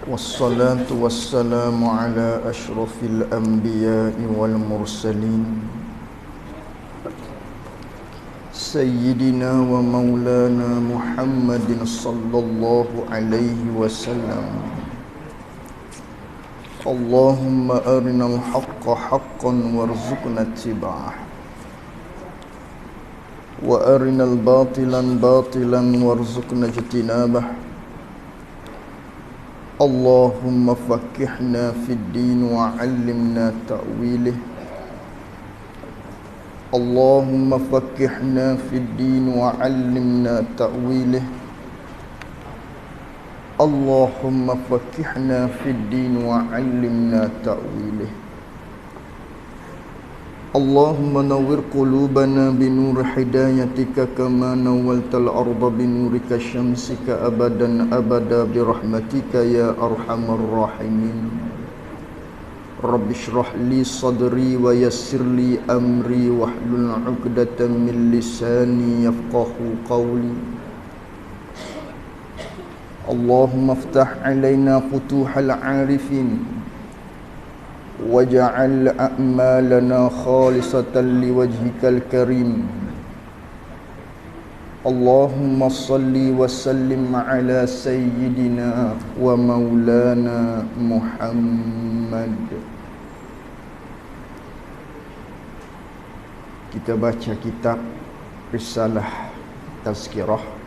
والصلاة والسلام على أشرف الأنبياء والمرسلين سيدنا ومولانا محمد صلى الله عليه وسلم. اللهم أرنا الحق حقا وارزقنا اتباعه وأرنا الباطل باطلا وارزقنا اجتنابه. اللهم فقهنا في الدين وعلمنا تأويله. اللهم فقهنا في الدين وعلمنا تأويله. اللهم فقهنا في الدين وعلمنا تأويله. اللهم نور قلوبنا بنور هدايتك كما نورت الأرض بنورك شمسك أبدا أبدا برحمتك يا أرحم الراحمين. رب اشرح لي صدري ويسر لي أمري واحلل عقدة من لساني يفقه قولي. اللهم افتح علينا فتوح العارفين واجعل أعمالنا خالصة لوجهك الكريم. اللهم صل وسلم على سيدنا ومولانا محمد. Kita baca kitab Risalah Tazkirah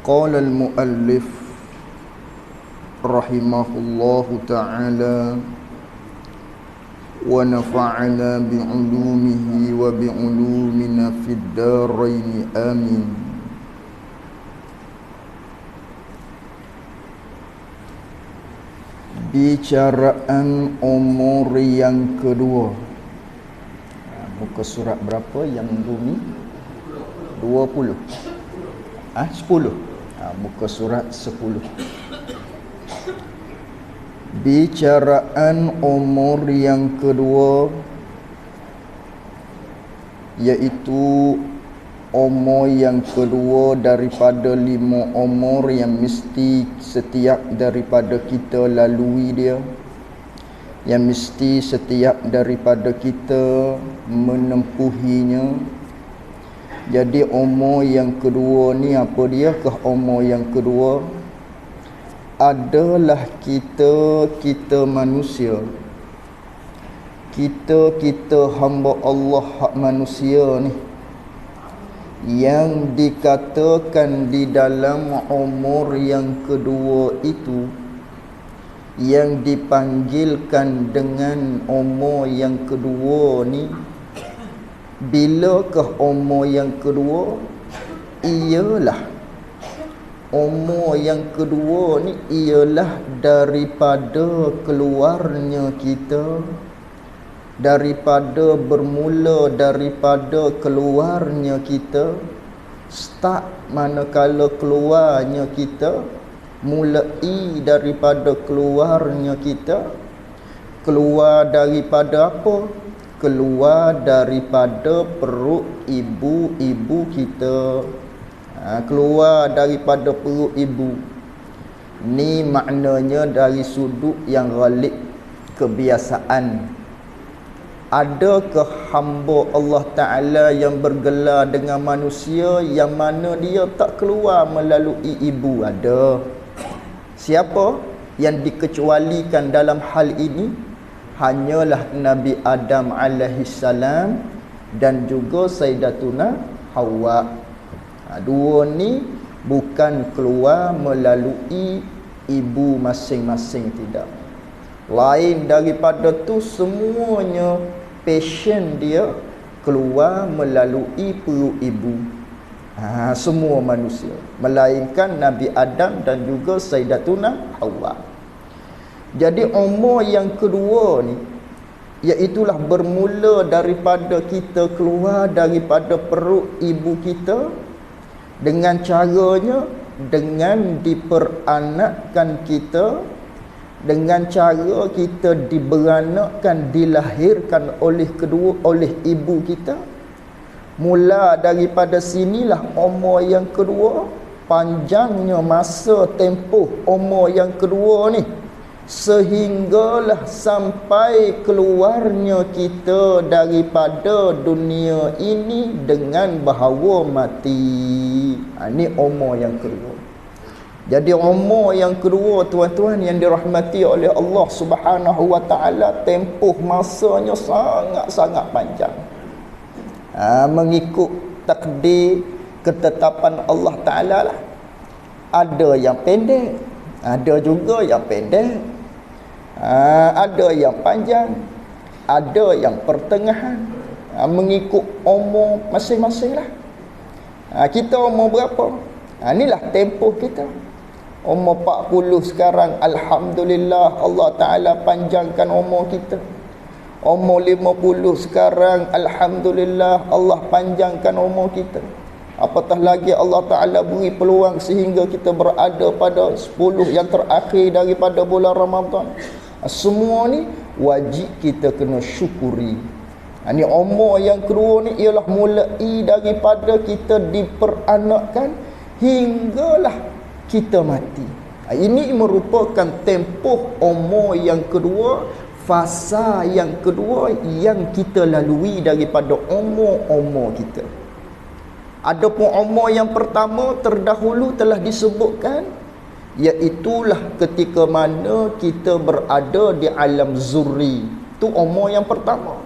قال المؤلف رحمه الله تعالى ونفعنا بعلومه وبعلومنا في الدارين آمين. Bicaraan umur yang kedua. Muka surat berapa yang bumi? 20. 10. Muka surat 10. Bicaraan umur yang kedua, iaitu umur yang kedua daripada 5 umur yang mesti setiap daripada kita lalui dia, yang mesti setiap daripada kita menempuhinya. Jadi umur yang kedua ni apa dia? Umur yang kedua adalah kita manusia. Kita hamba Allah hak manusia ni, yang dikatakan di dalam umur yang kedua itu, yang dipanggilkan dengan umur yang kedua ni, bilakah umur yang kedua? Ialah umur yang kedua ni ialah daripada keluarnya kita, daripada bermula daripada keluarnya kita. Start manakala keluarnya kita, mulai daripada keluarnya kita. Keluar daripada apa? Keluar daripada perut ibu kita. Keluar daripada perut ibu. Ni maknanya dari sudut yang ghalib, kebiasaan. Adakah hamba Allah Ta'ala yang bergelar dengan manusia yang mana dia tak keluar melalui ibu? Ada. Siapa yang dikecualikan dalam hal ini? Hanyalah Nabi Adam alaihissalam dan juga Sayyidatuna Hawa. Dua ni bukan keluar melalui ibu masing-masing, tidak. Lain daripada tu semuanya passion dia keluar melalui perut ibu. Semua manusia, melainkan Nabi Adam dan juga Sayyidatuna Hawa. Jadi umur yang kedua ni, iaitulah bermula daripada kita keluar daripada perut ibu kita, dengan caranya dengan diperanakkan kita dengan cara kita diberanakkan, dilahirkan oleh ibu kita. Mula daripada sinilah umur yang kedua, panjangnya masa tempoh umur yang kedua ni, sehinggalah sampai keluarnya kita daripada dunia ini dengan bahawa mati. Ini umur yang kedua. Jadi umur yang kedua, tuan-tuan yang dirahmati oleh Allah Subhanahu wa taala, tempoh masanya sangat-sangat panjang. Mengikut takdir ketetapan Allah taala lah. Ada yang pendek, ada juga yang pendek. Ada yang panjang, ada yang pertengahan. Mengikut umur masing-masing lah. Kita umur berapa? Inilah tempoh kita. Umur 40 sekarang, alhamdulillah Allah Ta'ala panjangkan umur kita. Umur 50 sekarang, alhamdulillah Allah panjangkan umur kita. Apatah lagi Allah Ta'ala beri peluang sehingga kita berada pada 10 yang terakhir daripada bulan Ramadan. Semua ni wajib kita kena syukuri. Ini umur yang kedua ni ialah mulai daripada kita diperanakkan hinggalah kita mati. Ini merupakan tempoh umur yang kedua, fasa yang kedua yang kita lalui daripada umur-umur kita. Adapun umur yang pertama terdahulu telah disebutkan, iaitulah ketika mana kita berada di alam zurri. Itu umur yang pertama.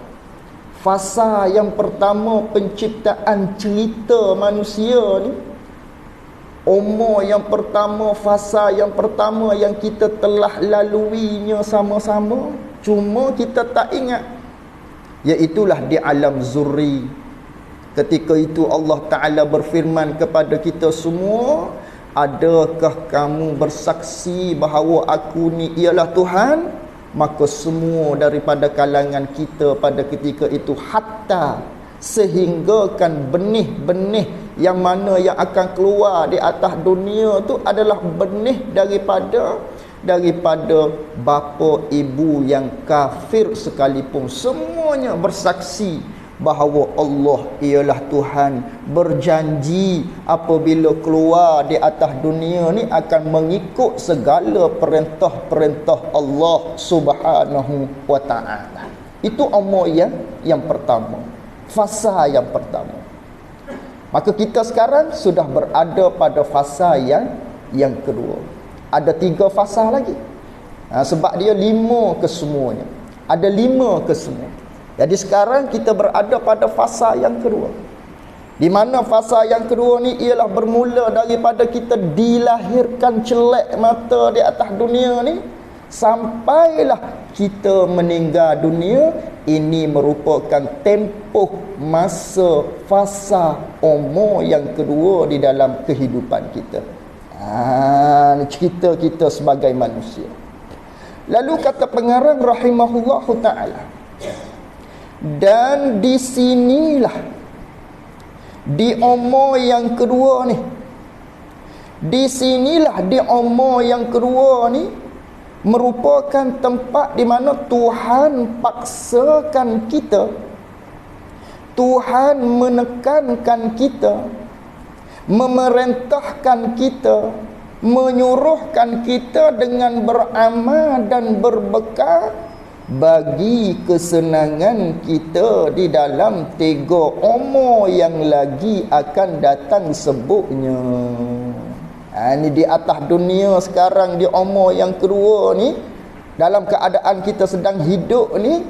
Fasa yang pertama penciptaan cerita manusia ni, umur yang pertama, fasa yang pertama yang kita telah laluinya sama-sama, cuma kita tak ingat, iaitulah di alam zurri. Ketika itu Allah Ta'ala berfirman kepada kita semua, adakah kamu bersaksi bahawa aku ni ialah Tuhan? Maka semua daripada kalangan kita pada ketika itu, hatta sehinggakan benih-benih yang mana yang akan keluar di atas dunia tu adalah benih daripada bapa ibu yang kafir sekalipun, semuanya bersaksi bahawa Allah ialah Tuhan, berjanji apabila keluar di atas dunia ni akan mengikut segala perintah-perintah Allah Subhanahu wa taala. Itu umur yang pertama, fasa yang pertama. Maka kita sekarang sudah berada pada fasa yang kedua. Ada 3 fasa lagi. Sebab dia 5 kesemuanya. Ada 5 kesemua. Jadi sekarang kita berada pada fasa yang kedua. Di mana fasa yang kedua ni ialah bermula daripada kita dilahirkan celak mata di atas dunia ni, sampailah kita meninggal dunia. Ini merupakan tempoh masa fasa umur yang kedua di dalam kehidupan kita. Cerita kita sebagai manusia. Lalu kata pengarang rahimahullahu ta'ala, dan di sinilah, di umur yang kedua ni, di sinilah di umur yang kedua ni merupakan tempat di mana Tuhan paksakan kita, Tuhan menekankan kita, memerintahkan kita, menyuruhkan kita dengan beramal dan berbekal bagi kesenangan kita di dalam 3 umur yang lagi akan datang sebutnya. Ini di atas dunia sekarang, di umur yang kedua ni, dalam keadaan kita sedang hidup ni,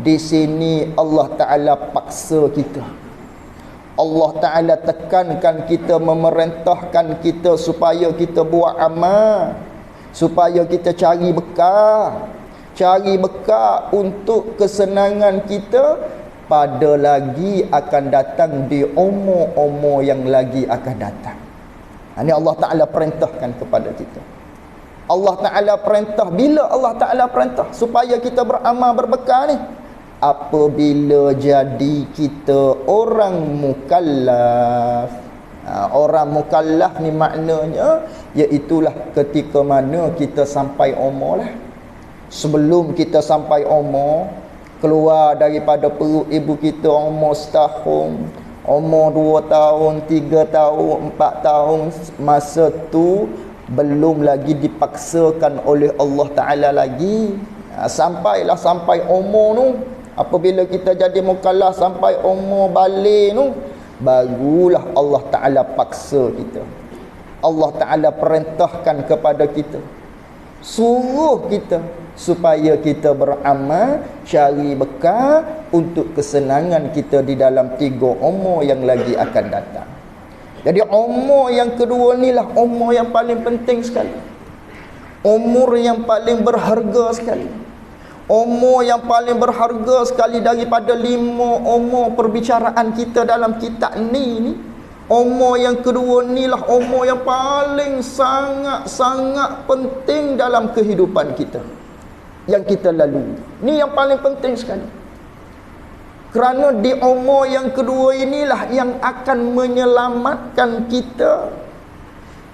di sini Allah Ta'ala paksa kita, Allah Ta'ala tekankan kita, memerintahkan kita supaya kita buat amal, supaya kita cari bekal untuk kesenangan kita pada lagi akan datang di umur-umur yang lagi akan datang. Ini Allah Ta'ala perintahkan kepada kita. Allah Ta'ala perintah. Bila Allah Ta'ala perintah supaya kita beramal berbekal ni? Apabila jadi kita orang mukallaf. Orang mukallaf ni maknanya iaitulah ketika mana kita sampai umur lah. Sebelum kita sampai umur, keluar daripada perut ibu kita umur setahun, umur 2 tahun, 3 tahun, 4 tahun, masa tu belum lagi dipaksakan oleh Allah Ta'ala lagi. Sampailah sampai umur tu, apabila kita jadi mukallaf sampai umur balik tu, barulah Allah Ta'ala paksa kita. Allah Ta'ala perintahkan kepada kita, suruh kita supaya kita beramal, cari bekal untuk kesenangan kita di dalam 3 umur yang lagi akan datang. Jadi umur yang kedua ni lah umur yang paling penting sekali, umur yang paling berharga sekali, umur yang paling berharga sekali daripada 5 umur perbicaraan kita dalam kitab ni. Umur yang kedua ni lah umur yang paling sangat-sangat penting dalam kehidupan kita yang kita lalui. Ni yang paling penting sekali. Kerana di umur yang kedua inilah yang akan menyelamatkan kita,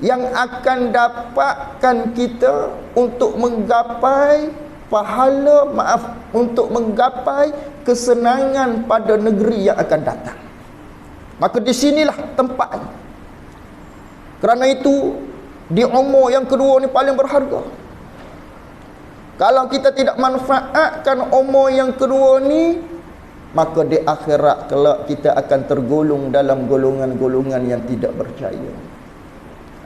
yang akan dapatkan kita untuk menggapai pahala, untuk menggapai kesenangan pada negeri yang akan datang. Maka di sinilah tempatnya. Kerana itu di umur yang kedua ni paling berharga. Kalau kita tidak manfaatkan umur yang kedua ni, maka di akhirat kelak kita akan tergolong dalam golongan-golongan yang tidak percaya.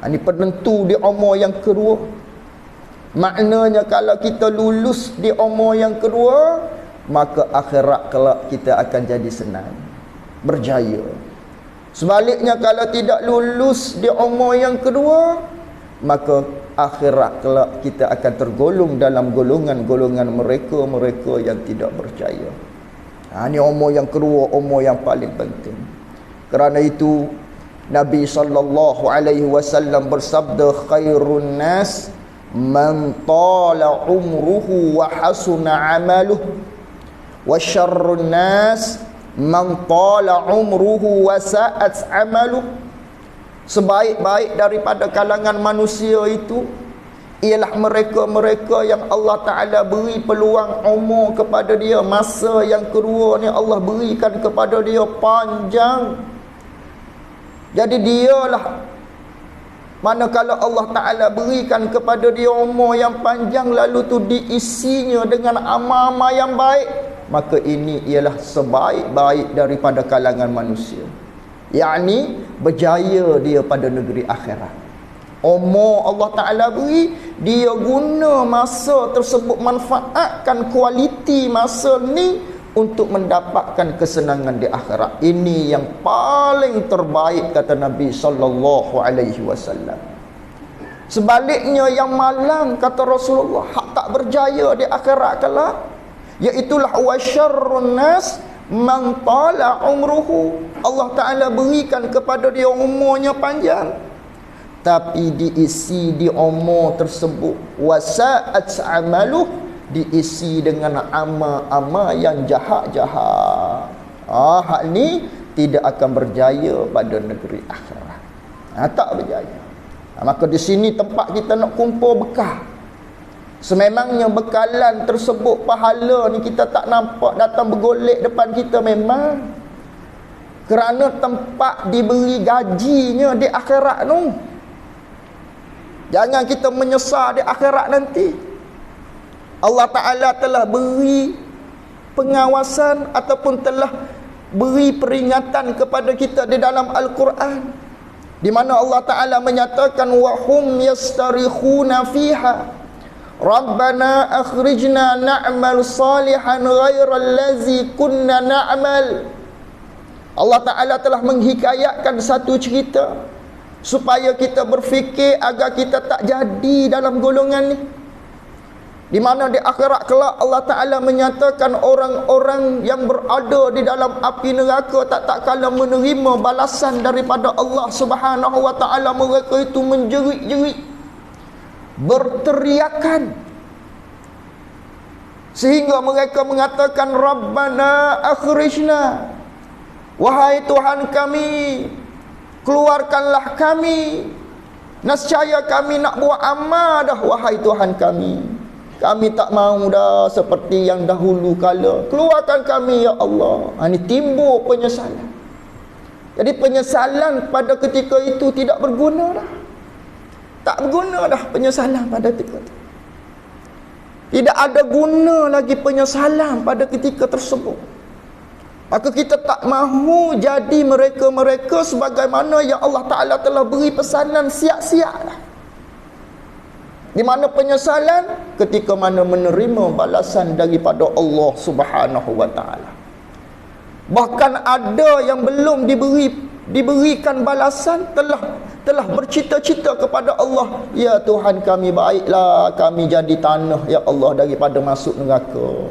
Ini penentu di umur yang kedua. Maknanya kalau kita lulus di umur yang kedua, maka akhirat kelak kita akan jadi senang, berjaya. Sebaliknya kalau tidak lulus di umur yang kedua, maka akhirat kelak kita akan tergolong dalam golongan-golongan mereka yang tidak percaya. Ini umur yang kedua, umur yang paling penting. Kerana itu Nabi SAW bersabda, khairun nas man tala umruhu wa hasuna amaluhu, wa syarrun nas man tala umruhu wa sa'at amaluhu. Sebaik-baik daripada kalangan manusia itu ialah mereka-mereka yang Allah Ta'ala beri peluang umur kepada dia. Masa yang kedua ni Allah berikan kepada dia panjang. Jadi dialah, manakala Allah Ta'ala berikan kepada dia umur yang panjang, lalu tu diisinya dengan amal-amal yang baik, maka ini ialah sebaik-baik daripada kalangan manusia, yakni berjaya dia pada negeri akhirat. Umur Allah Ta'ala beri, dia guna masa tersebut, manfaatkan kualiti masa ni untuk mendapatkan kesenangan di akhirat. Ini yang paling terbaik, kata Nabi SAW. Sebaliknya yang malang, kata Rasulullah, hak tak berjaya di akhirat kelak, iaitulah wasyarrun nas man tala umruhu. Allah Ta'ala berikan kepada dia umurnya panjang, tapi diisi di umur tersebut wasa'at amaluh, diisi dengan amal-amal yang jahat-jahat. Hak ni tidak akan berjaya pada negeri akhirat. Tak berjaya. Maka di sini tempat kita nak kumpul bekal. Sememangnya bekalan tersebut, pahala ni kita tak nampak datang bergolek depan kita memang. Kerana tempat diberi gajinya di akhirat tu. Jangan kita menyesal di akhirat nanti. Allah Ta'ala telah beri pengawasan ataupun telah beri peringatan kepada kita di dalam Al-Quran, di mana Allah Ta'ala menyatakan wa hum yastarikhuna fiha Rabbana akhrijna na'mal salihan ghairal ladzi kunna na'mal. Allah Ta'ala telah menghikayatkan satu cerita supaya kita berfikir agar kita tak jadi dalam golongan ni, di mana di akhirat kelak Allah Ta'ala menyatakan orang-orang yang berada di dalam api neraka tak kala menerima balasan daripada Allah Subhanahu wa Ta'ala. Mereka itu menjerit-jerit, berteriakan, sehingga mereka mengatakan Rabbana akhrijna, wahai Tuhan kami, keluarkanlah kami, nescaya kami nak buat amal dah, wahai Tuhan kami. Kami tak mahu dah seperti yang dahulu kala. Keluarkan kami ya Allah. Ini timbul penyesalan. Jadi penyesalan pada ketika itu tidak berguna dah. Tak berguna dah penyesalan pada ketika itu. Tidak ada guna lagi penyesalan pada ketika tersebut. Maka kita tak mahu jadi mereka-mereka sebagaimana yang Allah Ta'ala telah beri pesanan siap-siap lah. Di mana penyesalan ketika mana menerima balasan daripada Allah Subhanahu wa taala. Bahkan ada yang belum diberikan balasan telah bercita-cita kepada Allah, ya Tuhan kami, baiklah kami jadi tanah ya Allah daripada masuk neraka.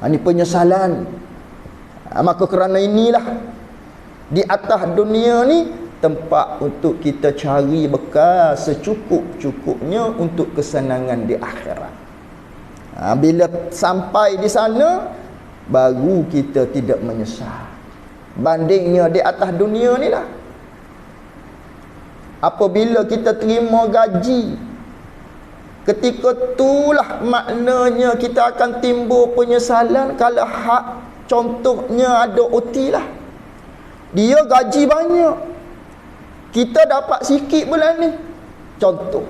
Ini penyesalan. Maka kerana inilah di atas dunia ni tempat untuk kita cari bekal secukup-cukupnya untuk kesenangan di akhirat. Bila sampai di sana, baru kita tidak menyesal. Bandingnya di atas dunia ni lah, apabila kita terima gaji, ketika itulah maknanya kita akan timbul penyesalan. Kalau contohnya ada OT lah, dia gaji banyak, kita dapat sikit bulan ni, contoh.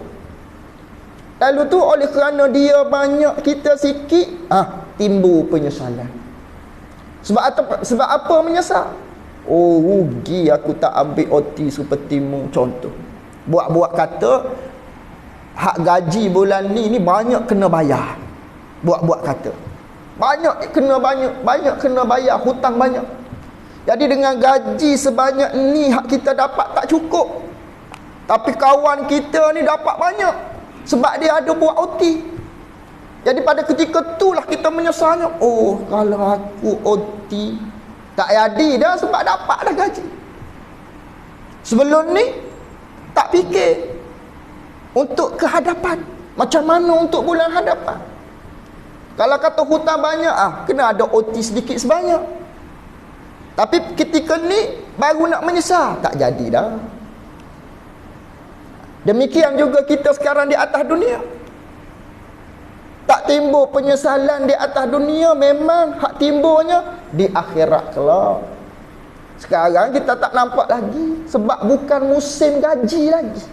Lalu tu oleh kerana dia banyak, kita sikit, timbul penyesalan. Sebab apa menyesal? Oh, rugi aku tak ambil OT sepertimu, contoh. Buat kata hak gaji bulan ni banyak kena bayar. Buat kata banyak kena bayar, hutang banyak. Jadi dengan gaji sebanyak ni hak kita dapat tak cukup. Tapi kawan kita ni dapat banyak sebab dia ada buat OT. Jadi pada ketika itulah kita menyesalnya, oh kalau aku OT tak jadi dah sebab dapat dah gaji. Sebelum ni tak fikir untuk ke hadapan, macam mana untuk bulan hadapan. Kalau kata hutang banyak, kena ada OT sedikit sebanyak. Tapi ketika ni baru nak menyesal, tak jadi dah. Demikian juga kita sekarang di atas dunia. Tak timbul penyesalan di atas dunia, memang hak timbulnya di akhirat kelak. Sekarang kita tak nampak lagi sebab bukan musim gaji lagi.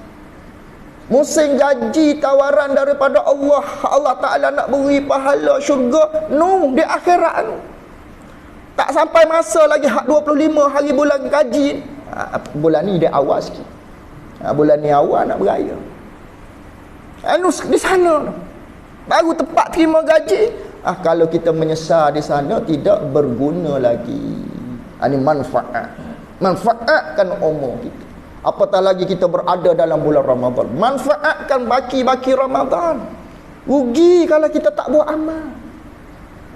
Musim gaji tawaran daripada Allah. Allah Ta'ala nak beri pahala syurga di akhirat tu. Tak sampai masa lagi 25 hari bulan gaji. Bulan ni dia awal sikit. Bulan ni awal nak beraya. Di sana baru tepat terima gaji. Kalau kita menyesal di sana, tidak berguna lagi. Ini manfaat. Manfaatkan umur kita. Apatah lagi kita berada dalam bulan Ramadan. Manfaatkan baki-baki Ramadan. Rugi kalau kita tak buat amal.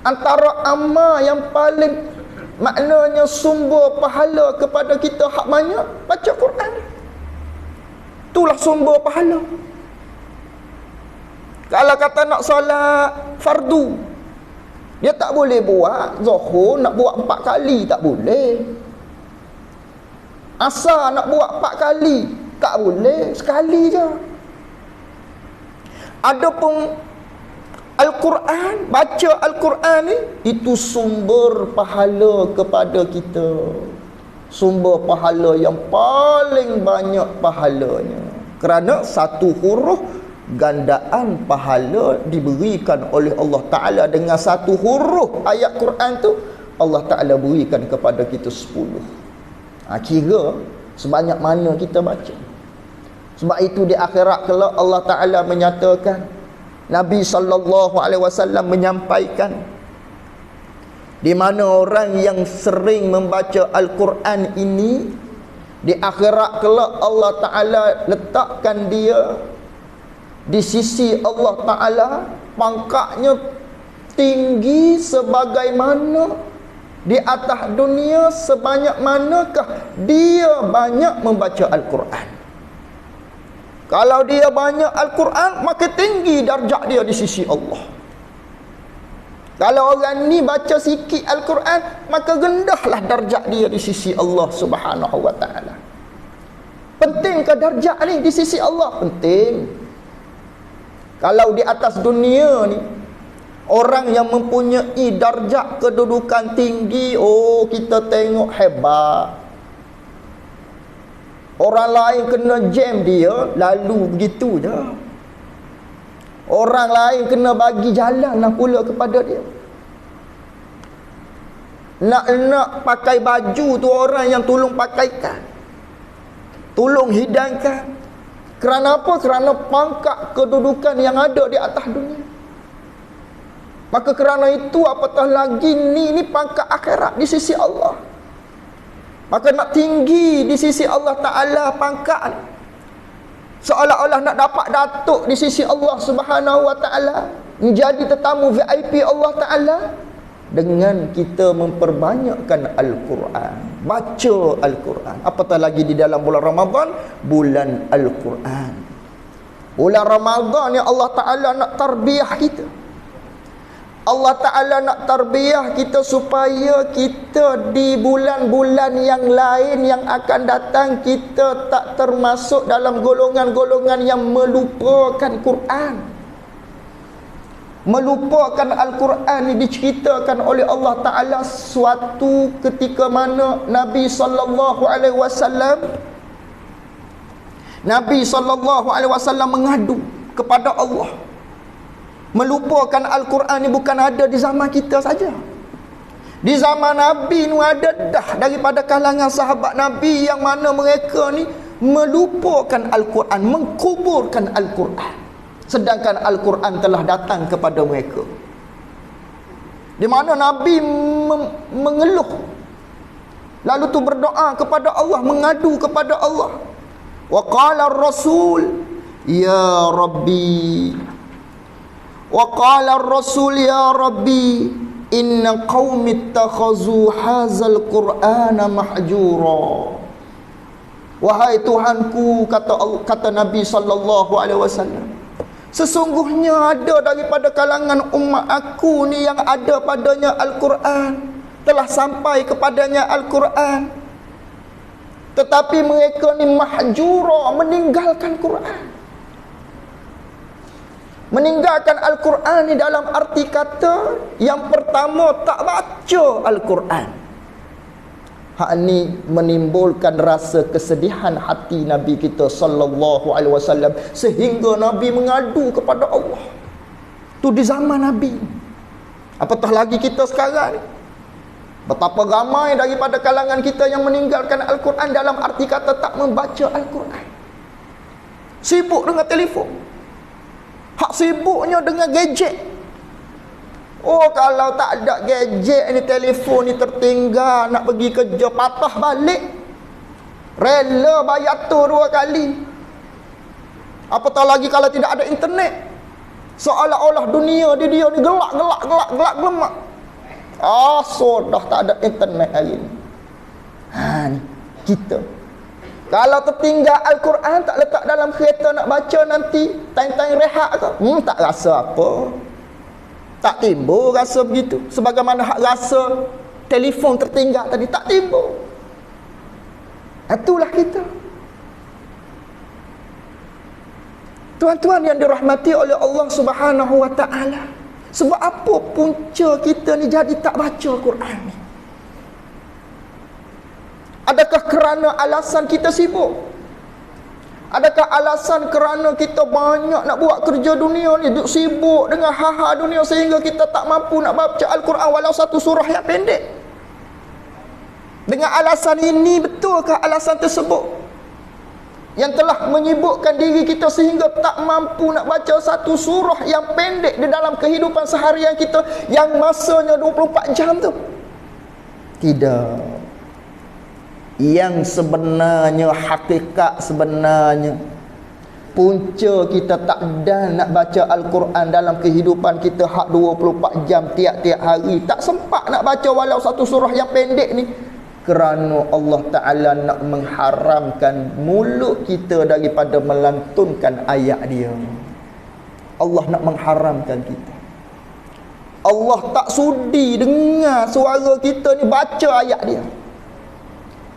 Antara amal yang paling maknanya sumber pahala kepada kita hak banyak, baca Quran. Itulah sumber pahala. Kalau kata nak solat fardu, dia tak boleh buat zuhur, nak buat 4 kali tak boleh. Asar nak buat 4 kali tak boleh, sekali je. Adapun Al-Quran, baca Al-Quran ni, itu sumber pahala kepada kita. Sumber pahala yang paling banyak pahalanya. Kerana satu huruf, gandaan pahala diberikan oleh Allah Ta'ala. Dengan satu huruf ayat Quran tu, Allah Ta'ala berikan kepada kita 10. Kira sebanyak mana kita baca. Sebab itu di akhirat kelak Allah Ta'ala menyatakan, Nabi SAW menyampaikan, di mana orang yang sering membaca Al-Quran ini, di akhirat kelak Allah Ta'ala letakkan dia di sisi Allah Ta'ala, pangkatnya tinggi sebagaimana di atas dunia, sebanyak manakah dia banyak membaca Al-Quran. Kalau dia banyak Al-Quran, maka tinggi darjah dia di sisi Allah. Kalau orang ni baca sikit Al-Quran, maka rendahlah darjah dia di sisi Allah Subhanahu wa ta'ala. Penting ke darjah ni di sisi Allah? Penting. Kalau di atas dunia ni, orang yang mempunyai darjat kedudukan tinggi, oh kita tengok hebat. Orang lain kena jam dia, lalu begitu je. Orang lain kena bagi jalan lah pula kepada dia. Nak pakai baju tu orang yang tolong pakaikan, tolong hidangkan. Kerana apa? Kerana pangkat kedudukan yang ada di atas dunia. Maka kerana itu apatah lagi ni pangkat akhirat di sisi Allah. Maka nak tinggi di sisi Allah Ta'ala pangkat ni, seolah-olah nak dapat datuk di sisi Allah Subhanahu Wa Ta'ala, menjadi tetamu VIP Allah Ta'ala, dengan kita memperbanyakkan Al-Quran, baca Al-Quran. Apatah lagi di dalam bulan Ramadan, bulan Al-Quran. Bulan Ramadan yang Allah Ta'ala nak tarbiyah kita. Allah Ta'ala nak tarbiyah kita supaya kita di bulan-bulan yang lain yang akan datang, kita tak termasuk dalam golongan-golongan yang melupakan Quran. Melupakan Al-Quran ni diceritakan oleh Allah Ta'ala suatu ketika mana Nabi SAW mengadu kepada Allah. Melupakan Al-Quran ni bukan ada di zaman kita saja. Di zaman Nabi ni ada dah daripada kalangan sahabat Nabi yang mana mereka ni melupakan Al-Quran, mengkuburkan Al-Quran. Sedangkan Al-Quran telah datang kepada mereka. Di mana Nabi mengeluh, lalu tu berdoa kepada Allah, mengadu kepada Allah. Wa qala ar-rasul ya Rabbi, wa qala ar-rasul ya Rabbi, inna qaumi ittakhazu hadzal Qur'ana mahjura. Wahai Tuhanku, kata Nabi sallallahu alaihi wasallam, sesungguhnya ada daripada kalangan umat aku ni yang ada padanya Al-Quran, telah sampai kepadanya Al-Quran, tetapi mereka ni mahjura, meninggalkan Quran. Meninggalkan Al-Quran ni dalam arti kata, yang pertama tak baca Al-Quran. Hak ni menimbulkan rasa kesedihan hati Nabi kita sallallahu alaihi wasallam, sehingga Nabi mengadu kepada Allah. Tu di zaman Nabi. Apatah lagi kita sekarang ni, betapa ramai daripada kalangan kita yang meninggalkan Al-Quran dalam arti kata tak membaca Al-Quran. Sibuk dengan telefon. Hak sibuknya dengan gadget. Oh, kalau tak ada gadget ni, telefon ni tertinggal, nak pergi kerja patah balik, rela bayar tu 2 kali. Apatah lagi kalau tidak ada internet, seolah-olah dunia di dia ni gelak lemak. Sudah tak ada internet hari ni. Ni kita kalau tertinggal Al-Quran, tak letak dalam kereta nak baca nanti, time-time rehat ke, tak rasa apa. Tak timbul rasa begitu. Sebagaimana hak rasa telefon tertinggal tadi, tak timbul. Itulah kita. Tuan-tuan yang dirahmati oleh Allah Subhanahu Wa Ta'ala, sebab apa punca kita ni jadi tak baca Quran ni? Adakah kerana alasan kita sibuk? Adakah alasan kerana kita banyak nak buat kerja dunia ni, duk sibuk dengan hal-hal dunia sehingga kita tak mampu nak baca Al-Quran walau satu surah yang pendek? Dengan alasan ini, betulkah alasan tersebut yang telah menyibukkan diri kita sehingga tak mampu nak baca satu surah yang pendek di dalam kehidupan seharian kita yang masanya 24 jam tu? Tidak. Yang sebenarnya, hakikat sebenarnya, punca kita tak ada nak baca Al-Quran dalam kehidupan kita hak 24 jam tiap-tiap hari, tak sempat nak baca walau satu surah yang pendek ni, kerana Allah Ta'ala nak mengharamkan mulut kita daripada melantunkan ayat dia. Allah nak mengharamkan kita. Allah tak sudi dengar suara kita ni baca ayat dia.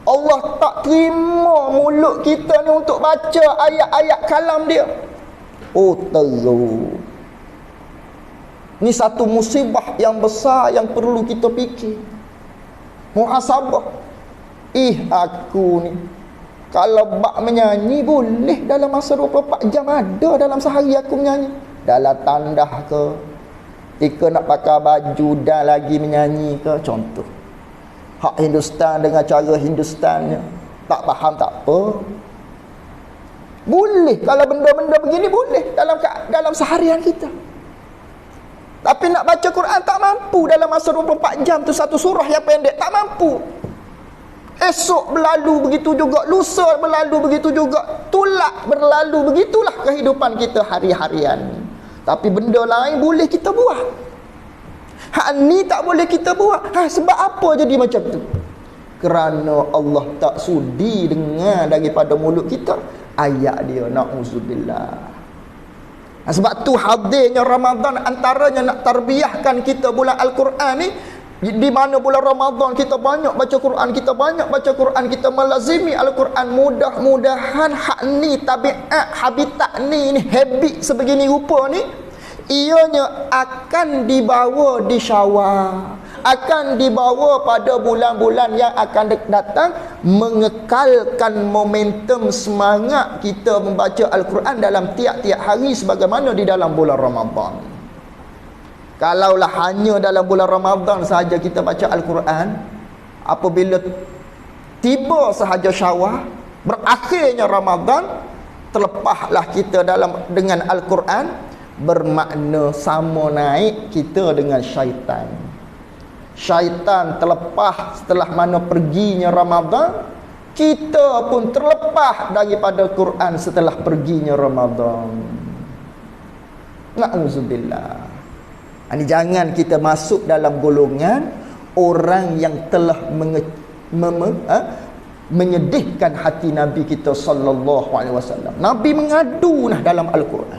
Allah tak terima mulut kita ni untuk baca ayat-ayat kalam dia. Oh teruk. Ni satu musibah yang besar yang perlu kita fikir. Muhasabah. Aku ni kalau bak menyanyi boleh dalam masa 24 jam ada dalam sehari aku menyanyi. Dalam tandah ke, jika nak pakai baju dan lagi menyanyi ke, contoh. Hak Hindustan dengan cara Hindustannya. Tak faham tak apa. Boleh kalau benda-benda begini boleh dalam seharian kita. Tapi nak baca Quran tak mampu dalam masa 24 jam tu, satu surah yang pendek tak mampu. Esok berlalu begitu juga, lusa berlalu begitu juga, tulak berlalu, begitulah kehidupan kita hari-harian ni. Tapi benda lain boleh kita buat. Hak ni tak boleh kita buat. Sebab apa jadi macam tu? Kerana Allah tak sudi dengar daripada mulut kita ayat dia, na'udzubillah. Sebab tu hadirnya Ramadan antaranya nak tarbiyahkan kita bulan Al-Quran ni. Di mana bulan Ramadan kita banyak baca Quran, kita banyak baca Quran, kita melazimi Al-Quran. Mudah-mudahan hak ni, tabiat, habitat ni habit sebegini rupa ni, ianya akan dibawa di Syawal, akan dibawa pada bulan-bulan yang akan datang, mengekalkan momentum semangat kita membaca Al-Quran dalam tiap-tiap hari sebagaimana di dalam bulan Ramadan. Kalaulah hanya dalam bulan Ramadan sahaja kita baca Al-Quran, apabila tiba sahaja Syawal, berakhirnya Ramadan, terlepaslah kita dengan Al-Quran, bermakna sama naik kita dengan syaitan. Syaitan terlepas setelah mana perginya Ramadan, kita pun terlepas daripada Quran setelah perginya Ramadan. Na'udzubillah. Ini jangan kita masuk dalam golongan orang yang telah menyedihkan hati Nabi kita sallallahu alaihi wasallam. Nabi mengadu dalam Al-Quran.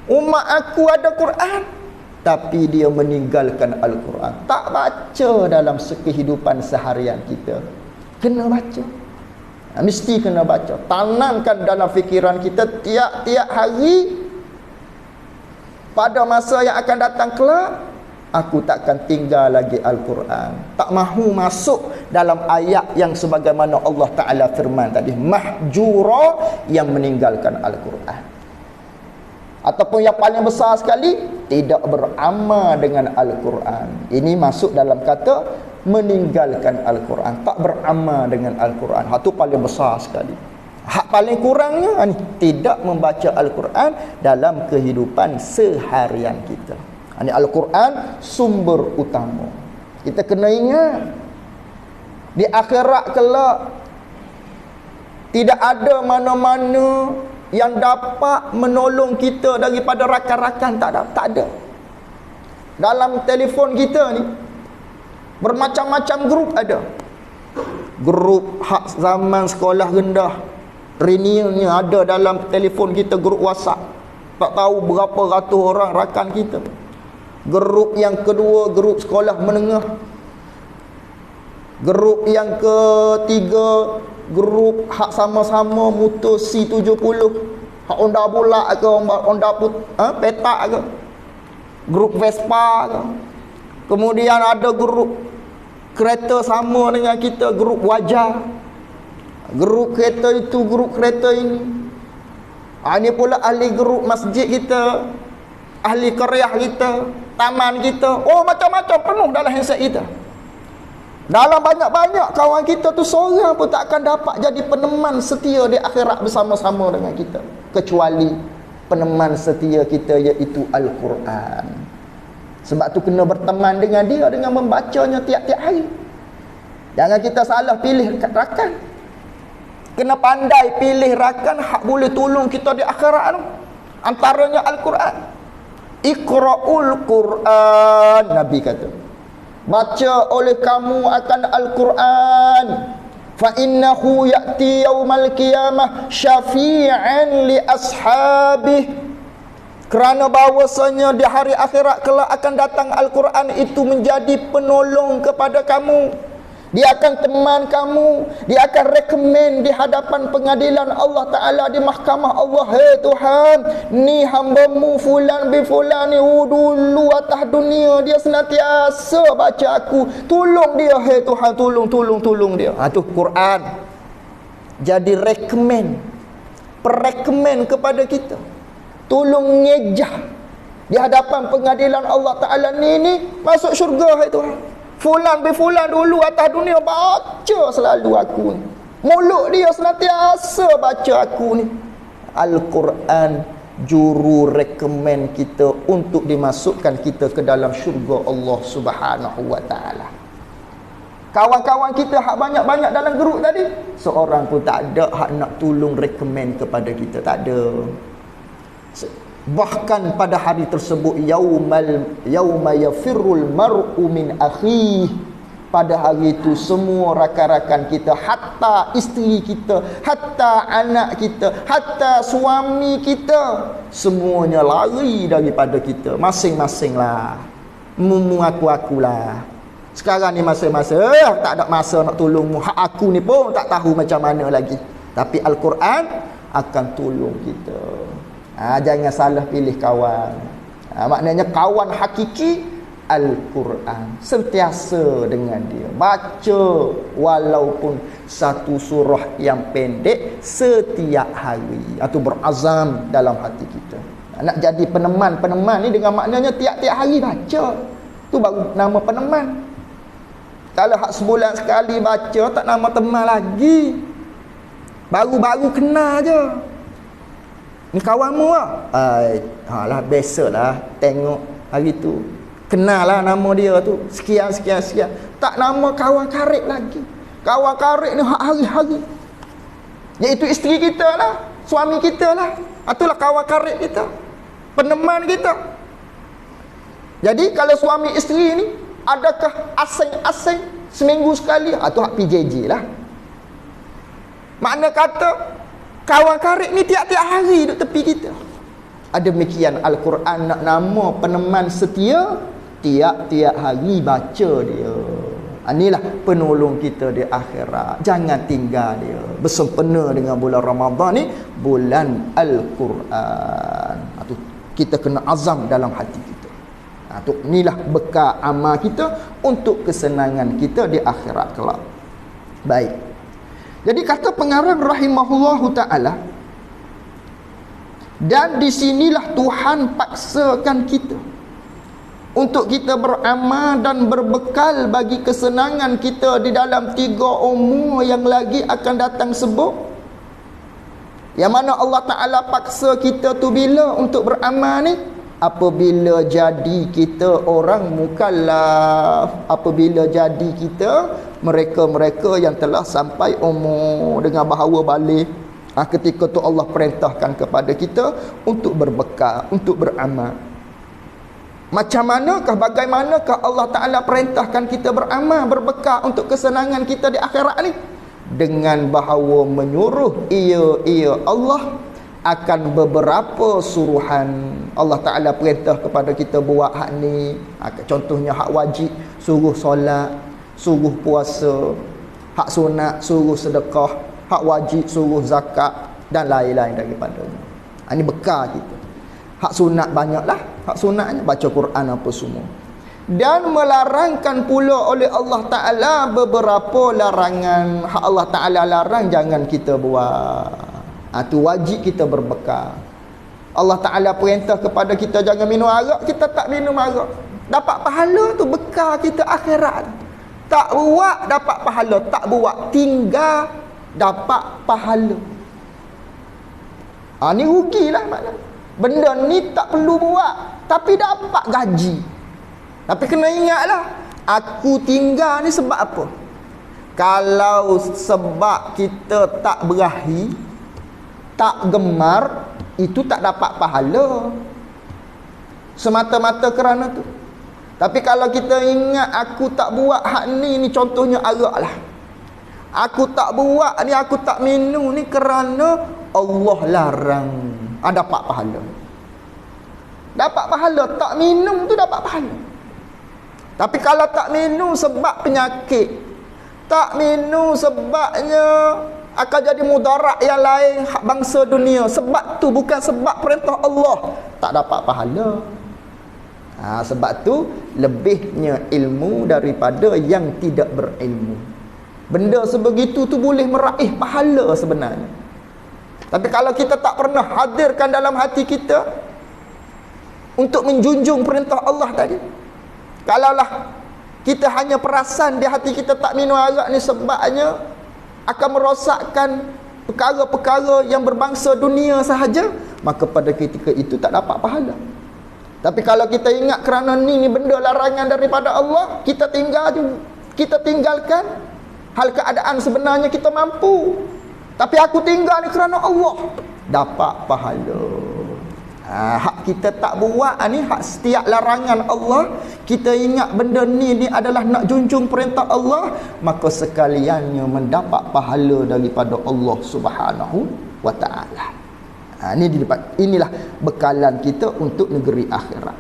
Umat aku ada Quran, tapi dia meninggalkan Al-Quran. Tak baca dalam kehidupan seharian kita. Kena baca. Mesti kena baca. Tanamkan dalam fikiran kita tiap-tiap hari. Pada masa yang akan datang kelak, aku takkan tinggal lagi Al-Quran. Tak mahu masuk dalam ayat yang sebagaimana Allah Ta'ala firman tadi, mahjura, yang meninggalkan Al-Quran. Ataupun yang paling besar sekali, tidak beramal dengan Al-Quran. Ini masuk dalam kata meninggalkan Al-Quran, tak beramal dengan Al-Quran. Itu paling besar sekali. Hak paling kurangnya tidak membaca Al-Quran dalam kehidupan seharian kita. Ini Al-Quran sumber utama. Kita kena ingat, di akhirat kelak tidak ada mana-mana yang dapat menolong kita daripada rakan-rakan. Tak ada. Dalam telefon kita ni bermacam-macam grup ada. Grup hak zaman sekolah rendah, renewnya ada dalam telefon kita, grup WhatsApp. Tak tahu berapa ratus orang rakan kita. Grup yang kedua, grup sekolah menengah. Grup yang ketiga, grup hak sama-sama motor C70, hak Honda Bulak ke, Honda petak ke, grup Vespa ke. Kemudian ada grup kereta sama dengan kita, grup Wajah. Grup kereta itu, grup kereta ini. Ini pula ahli grup masjid kita, ahli qaryah kita, taman kita. Oh, macam-macam penuh dalam handset kita. Dalam banyak-banyak kawan kita tu, seorang pun tak akan dapat jadi peneman setia di akhirat bersama-sama dengan kita, kecuali peneman setia kita, iaitu Al-Quran. Sebab tu kena berteman dengan dia dengan membacanya tiap-tiap hari. Jangan kita salah pilih rakan. Kena pandai pilih rakan hak boleh tolong kita di akhirat. Antaranya Al-Quran. Iqra'ul Quran, Nabi kata, baca oleh kamu akan Al-Quran. Fa innahu ya'ti yaumal qiyamah syafi'an li ashabih. Kerana bahawasanya di hari akhirat kelak akan datang Al-Quran itu menjadi penolong kepada kamu. Dia akan teman kamu, dia akan rekomen di hadapan pengadilan Allah Ta'ala, di mahkamah Allah. Hei Tuhan, ni hamba-Mu fulan bin fulan ni dulu atas dunia dia senantiasa baca aku, tolong dia. Hei Tuhan, tolong dia. Itu Quran jadi rekomen, perekomen kepada kita. Tolong ngejah di hadapan pengadilan Allah Ta'ala, ni masuk syurga. Hai Tuhan, fulan bin fulan dulu atas dunia baca selalu aku ni, mulut dia senantiasa baca aku ni. Al-Quran juru rekomen kita untuk dimasukkan kita ke dalam syurga Allah Subhanahu wa Ta'ala. Kawan-kawan kita hak banyak-banyak dalam grup tadi, seorang pun tak ada hak nak tolong rekomen kepada kita, tak ada. Bahkan pada hari tersebut, yauma yafirrul mar'u min akhihi, pada hari itu semua rakan-rakan kita, hatta isteri kita, hatta anak kita, hatta suami kita, semuanya lari daripada kita. Masing-masing lah, aku-akulah. Sekarang ni masa-masa tak ada masa nak tolongmu. Hak aku ni pun tak tahu macam mana lagi. Tapi Al-Quran akan tolong kita. Jangan salah pilih kawan. Maknanya kawan hakiki Al-Quran, sentiasa dengan dia, baca walaupun satu surah yang pendek setiap hari, atau berazam dalam hati kita nak jadi peneman ni, dengan maknanya tiap-tiap hari baca. Tu baru nama peneman. Kalau hak sebulan sekali baca, tak nama teman lagi, baru-baru kenal je. Ni kawanmu lah. Lah biasalah tengok hari tu, kenal lah nama dia tu, sekian. Tak nama kawan karib lagi. Kawan karib ni hak hari-hari, iaitu isteri kita lah, suami kita lah. Itulah kawan karib kita, peneman kita. Jadi kalau suami isteri ni adakah asing-asing seminggu sekali, tu hak PJJ lah. Makna kata kawan karib ni tiap-tiap hari duduk tepi kita. Demikian Al-Quran nak nama peneman setia, tiap-tiap hari baca dia. Inilah penolong kita di akhirat. Jangan tinggal dia. Bersempena dengan bulan Ramadan ni, bulan Al-Quran. Itu kita kena azam dalam hati kita. Inilah bekal amal kita untuk kesenangan kita di akhirat kelak. Baik. Jadi kata pengarang rahimahullahu ta'ala, dan disinilah Tuhan paksakan kita untuk kita beramal dan berbekal bagi kesenangan kita di dalam 3 umur yang lagi akan datang sebut. Yang mana Allah Ta'ala paksa kita tu bila untuk beramal ni? Apabila jadi kita orang mukallaf, apabila jadi kita mereka-mereka yang telah sampai umur dengan bahawa balik. Ketika tu Allah perintahkan kepada kita untuk berbekal, untuk beramal. Macam manakah, bagaimanakah Allah Ta'ala perintahkan kita beramal, berbekal untuk kesenangan kita di akhirat ni? Dengan bahawa menyuruh ia Allah akan beberapa suruhan. Allah Ta'ala perintah kepada kita buat hak ni. Contohnya hak wajib, suruh solat, suruh puasa. Hak sunat, suruh sedekah. Hak wajib, suruh zakat, dan lain-lain daripadanya. Ini bekal kita. Hak sunat banyaklah. Hak sunatnya baca Quran apa semua. Dan melarangkan pula oleh Allah Ta'ala beberapa larangan. Hak Allah Ta'ala larang jangan kita buat. Itu wajib kita berbekal. Allah Ta'ala perintah kepada kita jangan minum arak, kita tak minum arak. Dapat pahala tu bekal kita akhirat. Tak buat dapat pahala, tak buat tinggal dapat pahala. Ni rugilah maknanya. Benda ni tak perlu buat tapi dapat gaji. Tapi kena ingatlah, aku tinggal ni sebab apa? Kalau sebab kita tak berahi, tak gemar, itu tak dapat pahala semata-mata kerana tu. Tapi kalau kita ingat aku tak buat hak ni contohnya arak lah, aku tak buat ni, aku tak minum ni kerana Allah larang, dapat pahala. Dapat pahala, tak minum tu dapat pahala. Tapi kalau tak minum sebab penyakit, Tak minum sebabnya akan jadi mudarat yang lain hak bangsa dunia. Sebab tu bukan sebab perintah Allah, tak dapat pahala. Sebab tu lebihnya ilmu daripada yang tidak berilmu. Benda sebegitu tu boleh meraih pahala sebenarnya. Tapi kalau kita tak pernah hadirkan dalam hati kita untuk menjunjung perintah Allah tadi, kalaulah kita hanya perasan di hati kita tak minum arak ni sebabnya akan merosakkan perkara-perkara yang berbangsa dunia sahaja, maka pada ketika itu tak dapat pahala. Tapi kalau kita ingat kerana ni benda larangan daripada Allah, kita tinggalkan, hal keadaan sebenarnya kita mampu, tapi aku tinggal ni kerana Allah, dapat pahala. Hak kita tak buat ni, hak setiap larangan Allah, kita ingat benda ni adalah nak junjung perintah Allah, maka sekaliannya mendapat pahala daripada Allah Subhanahu wa ta'ala. Inilah bekalan kita untuk negeri akhirat.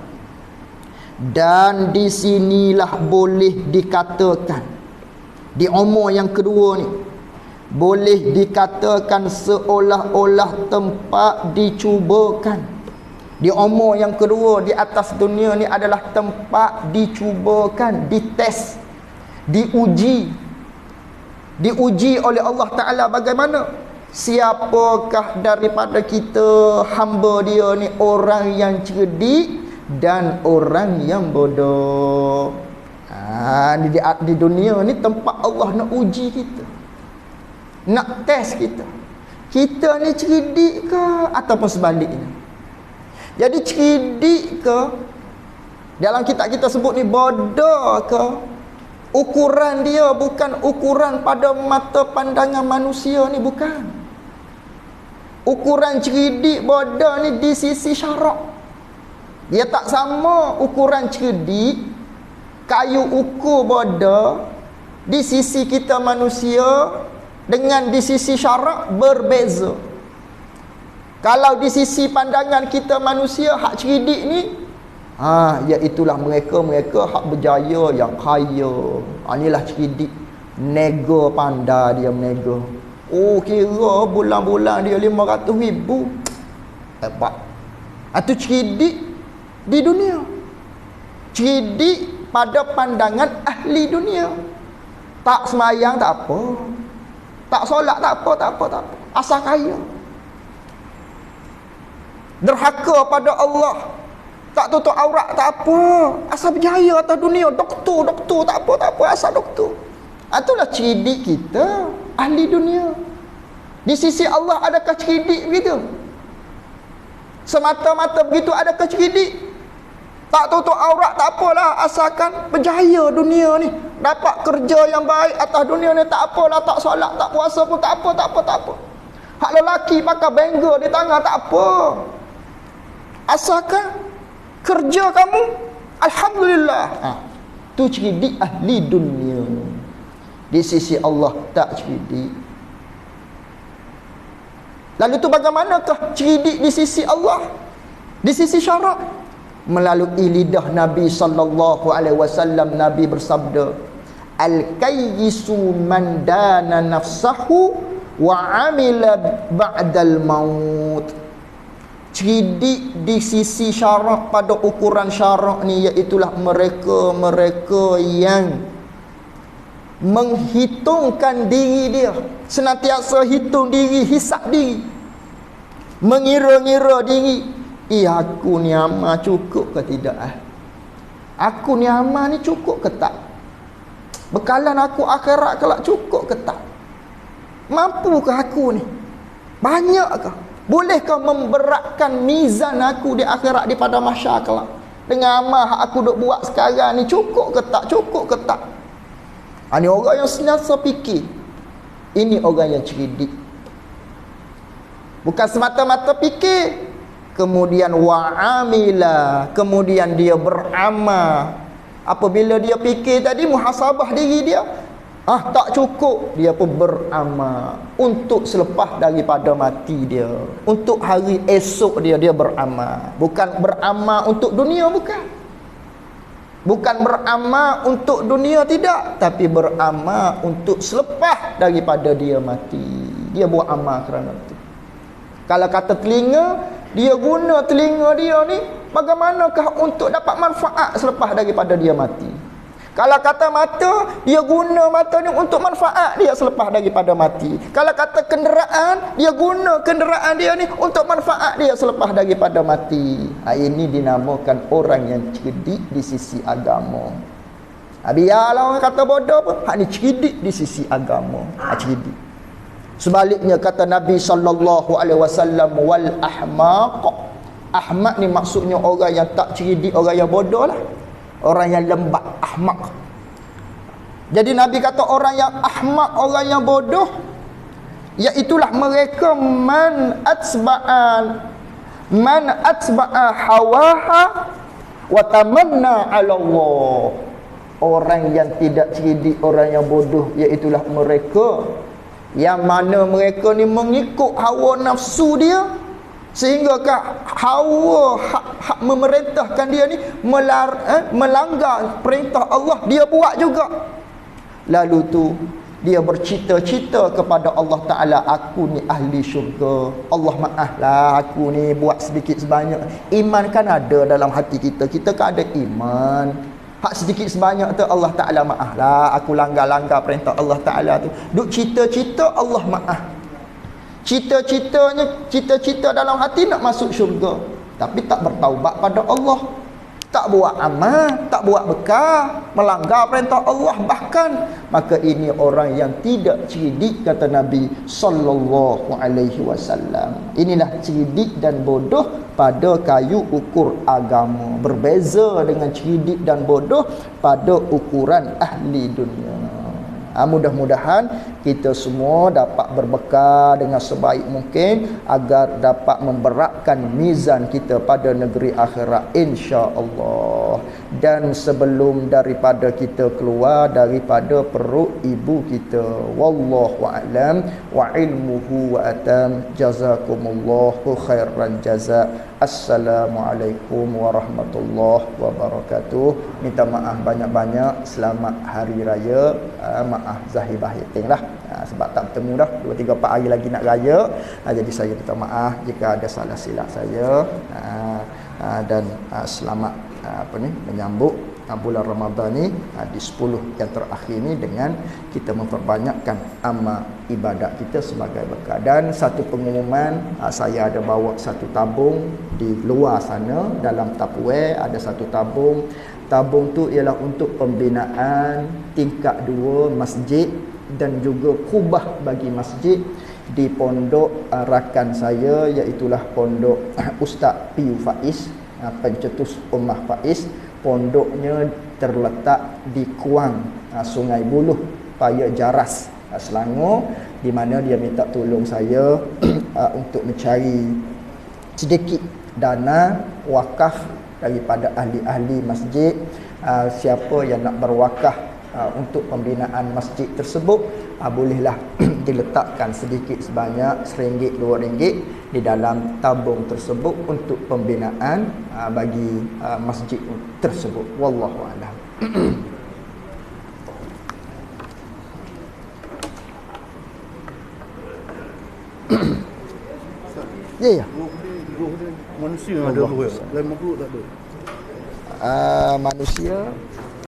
Dan di sinilah boleh dikatakan, di umur yang kedua ni, boleh dikatakan seolah-olah tempat dicubakan. Di umur yang kedua di atas dunia ni adalah tempat dicubakan, dites, diuji oleh Allah Ta'ala. Bagaimana? Siapakah daripada kita hamba dia ni orang yang cerdik dan orang yang bodoh. Di dunia ni tempat Allah nak uji kita, nak test kita. Kita ni cerdik ke ataupun sebaliknya? Jadi cerdik ke, dalam kitab kita sebut ni bodoh ke, ukuran dia bukan ukuran pada mata pandangan manusia ni, bukan. Ukuran cerdik bodoh ni di sisi syarak. Dia tak sama ukuran cerdik, kayu ukur bodoh di sisi kita manusia dengan di sisi syarak berbeza. Kalau di sisi pandangan kita manusia, hak cerdik ni, iaitulah mereka hak berjaya, yang kaya. Inilah cerdik. Nego pandai dia menego. Kira bulan-bulan dia 500,000. Hebat. Itu cerdik di dunia. Cerdik pada pandangan ahli dunia. Tak semayang tak apa, tak solat tak apa, asal kaya. Derhaka pada Allah, tak tutup aurat tak apa, asal berjaya atas dunia. Doktor tak apa, asal doktor. Itulah cerdik kita, ahli dunia. Di sisi Allah adakah cerdik begitu? Semata-mata begitu adakah cerdik? Tak tutup aurat tak apalah, asalkan berjaya dunia ni, dapat kerja yang baik atas dunia ni, tak apalah, tak solat tak puasa pun tak apa. Hak lelaki pakai bengkel di tangan tak apa, asalkan kerja kamu alhamdulillah. Tu cerdik ahli dunia. Di sisi Allah tak cerdik. Lalu tu bagaimanakah cerdik di sisi Allah, di sisi syarak? Melalui lidah Nabi sallallahu alaihi wasallam, Nabi bersabda, al-kayyisu man dana nafsahu wa amila ba'dal maut. Cerdik di sisi syarak, pada ukuran syarak ni, iaitulah mereka yang menghitungkan diri dia, senantiasa hitung diri, hisap diri, mengira-ngira diri. Aku ni amal cukup ke tidak? Aku ni amal ni cukup ke tak? Bekalan aku akhirat kelak cukup ke tak? Mampukah aku ni? Banyakkah? Bolehkah memberatkan mizan aku di akhirat, di pada mahsyar kelak? Dengan amal yang aku duk buat sekarang ni, cukup ke tak? Cukup ke tak? Ini orang yang sentiasa fikir. Ini orang yang cerdik. Bukan semata-mata fikir, kemudian wa'amila, kemudian dia beramal. Apabila dia fikir tadi, muhasabah diri dia, tak cukup, dia pun beramal untuk selepas daripada mati dia, untuk hari esok dia beramal. Bukan beramal untuk dunia, bukan. Bukan beramal untuk dunia, tidak, tapi beramal untuk selepas daripada dia mati. Dia buat amal kerana itu. Kalau kata telinga, dia guna telinga dia ni bagaimanakah untuk dapat manfaat selepas daripada dia mati. Kalau kata mata, dia guna mata ni untuk manfaat dia selepas daripada mati. Kalau kata kenderaan, dia guna kenderaan dia ni untuk manfaat dia selepas daripada mati. Ini dinamakan orang yang cerdik di sisi agama. Biarlah orang kata bodoh pun, hak ni cerdik di sisi agama. Cerdik. Sebaliknya kata Nabi sallallahu alaihi wasallam, wal ahmaq. Ahmaq ni maksudnya orang yang tak cerdik, orang yang bodoh lah. Orang yang lembat, ahmaq. Jadi Nabi kata orang yang ahmaq, orang yang bodoh, iaitulah mereka man atba'a hawaha wa tamanna 'ala Allah. Orang yang tidak cerdik, orang yang bodoh, iaitulah mereka yang mana mereka ni mengikut hawa nafsu dia, sehingga hawa hak memerintahkan dia ni melanggar perintah Allah, dia buat juga. Lalu tu dia bercita-cita kepada Allah Ta'ala, aku ni ahli syurga, Allah maaflah aku ni buat sedikit sebanyak. Iman kan ada dalam hati kita, kita kan ada iman. Hak sedikit sebanyak tu Allah Ta'ala maaflah aku langgar-langgar perintah Allah Ta'ala tu. Duk cita-cita Allah maaf. Cita-cita dalam hati nak masuk syurga, tapi tak bertaubat pada Allah, tak buat amal, tak buat bekal, melanggar perintah Allah bahkan, maka ini orang yang tidak cerdik kata Nabi sallallahu alaihi wasallam. Inilah cerdik dan bodoh pada kayu ukur agama. Berbeza dengan cerdik dan bodoh pada ukuran ahli dunia. Mudah-mudahan kita semua dapat berbekal dengan sebaik mungkin agar dapat memberatkan mizan kita pada negeri akhirat, insya-Allah. Dan sebelum daripada kita keluar daripada perut ibu kita, wallahu a'lam wa ilmuhu wa atam. Jazakumullahu khairan jazaa. Assalamualaikum warahmatullahi wabarakatuh. Minta maaf banyak-banyak. Selamat hari raya. Maaf zahir batin lah. Sebab tak bertemu dah 2-3-4 hari lagi nak raya. Jadi saya minta maaf jika ada salah silap saya. Dan selamat menyambut bulan Ramadan ni di 10 yang terakhir ni dengan kita memperbanyakkan amal ibadat kita sebagai bekal. Dan satu pengumuman, saya ada bawa satu tabung di luar sana, dalam Tupperware ada satu tabung. Tabung tu ialah untuk pembinaan tingkat 2 masjid dan juga kubah bagi masjid di pondok rakan saya, iaitulah pondok Ustaz Piu Faiz, pencetus Ummah Faiz. Pondoknya terletak di Kuang, Sungai Buloh, Paya Jaras, Selangor, di mana dia minta tolong saya untuk mencari sedikit dana wakaf daripada ahli-ahli masjid. Siapa yang nak berwakaf untuk pembinaan masjid tersebut, bolehlah diletakkan sedikit sebanyak RM1, RM2 di dalam tabung tersebut untuk pembinaan bagi masjid tersebut. Wallahu a'lam. Ya. Manusia ada apa? Lain makhluk tak ada. Manusia